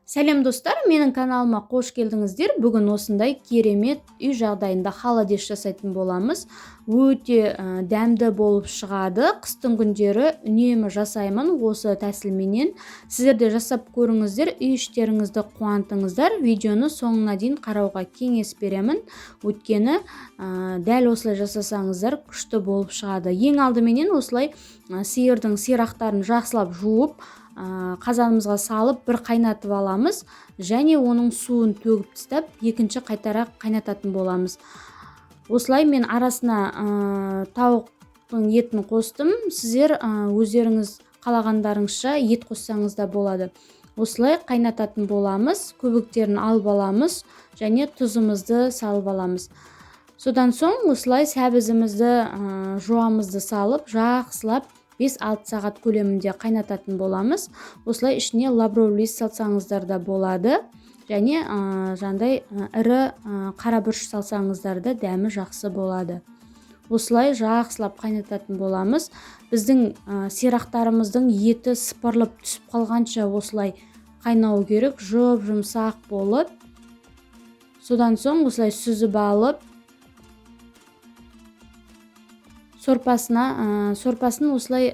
Сәлем достар, менің каналыма қош келдіңіздер. Бүгін осындай керемет үй жағдайында холодец жасайтын боламыз. Өте дәмді болып шығады. Қыстың күндері үнемі жасаймын осы тәсілменен. Сіздер де жасап көріңіздер, үй іштеріңізді қуантыңыздар. Видеоны соңына дейін қарауға кеңес беремін. Өйткені дәл осылай жасасаңыздар күшті болып шығады. Ең алдыменен осылай сиырдың сирақтарын жақсылап жуып, қазанымызға салып бір қайнатып аламыз, және оның суын төгіп тастап екінші қайтара қайнататын боламыз. Осылай мен арасына тауықтың етін қостым. Сіздер өздеріңіз қалағандарыңызша ет қоссаңыз да болады. Осылай қайнататын боламыз, көбіктерін алып аламыз және тұзымызды салып аламыз. Содан соң осылай сәбізімізді жуамызды салып жақсылап 5-6 сағат көлемінде қайнататын боламыз. Осылай ішіне лавровый лист салсаңыздар да болады. Және жандай ірі қарабұрыш салсаңыздар да дәмі жақсы болады. Осылай жақсылап қайнататын боламыз. Біздің сирақтарымыздың еті сыпырылып түсіп қалғанша осылай қайнау керек, жұмсақ болып. Содан соң осылай сүзіп алып, сорпасын осылай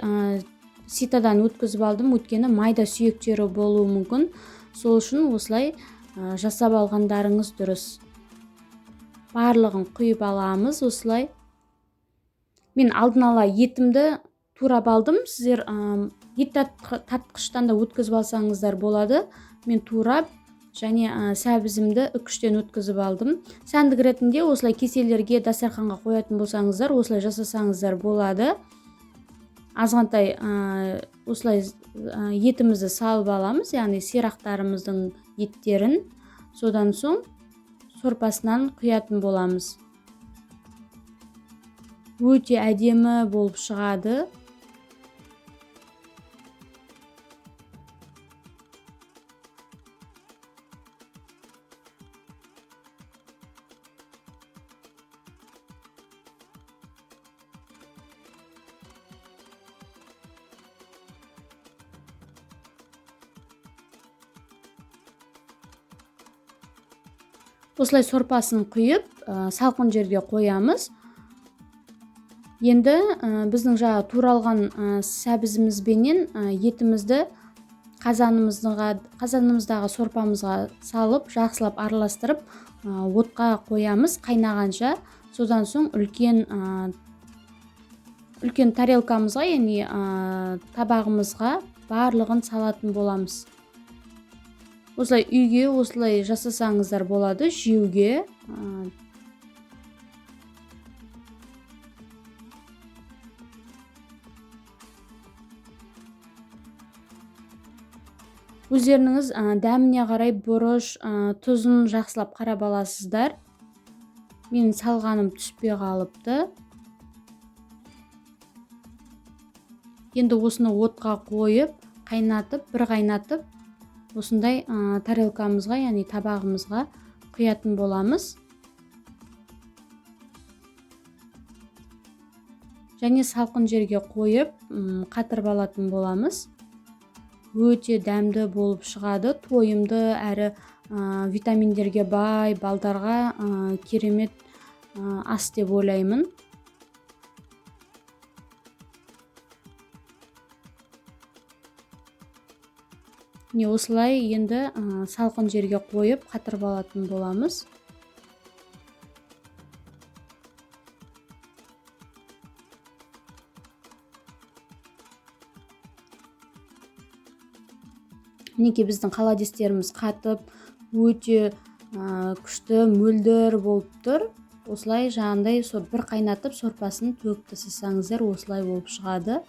ситадан өткізіп алдым, өйткені майда сүйектері болуы мүмкін. Сол үшін осылай жасап алғандарыңыз дұрыс. Барлығын құйып аламыз осылай. Мен алдын ала етімді турап алдым. Сіздер ет татқыштан да өткізіп алсаңыздар болады. Мен турап және сәбізімді үкіштен өткізіп алдым. Сәндік ретінде осылай кеселерге, дастарханға қоятын болсаңыздар, осылай жасасаңыздар болады. Азғантай осылай етімізді салып аламыз, яғни сирақтарымыздың еттерін. Содан соң сорпасынан құятын боламыз. Өте әдемі болып шығады. Осылай сорпасын құйып, салқын жерге қоямыз. Енді біздің жаңа туралған сәбізімізбенен етімізді қазанымыздағы сорпамызға салып, жақсылап араластырып, отқа қоямыз қайнағанша. Содан соң үлкен тарелкамызға, яғни табағымызға барлығын салатын боламыз. Осылай үйге осылай жасасаңыздар болады, жеуге. Өздеріңіз дәміне қарай бұрыш, тұзын жақсылап қарап аласыздар. Менің салғаным түспей қалыпты. Енді осыны отқа қойып, бір қайнатып, осындай тарелкамызға, яғни табағымызға құятын боламыз. Және салқын жерге қойып, қатырып алатын боламыз. Өте дәмді болып шығады. Тойымды әрі витаминдерге бай, балдарға керемет ас деп ойлаймын. Осылай енді салқын жерге қойып, қатырып алатын боламыз. Мінекей біздің холодецтеріміз қатып, өте күшті, мөлдір болып тұр. Осылай жаңағындай бір қайнатып, сорпасын төгіп тастасаңыздар осылай болып шығады.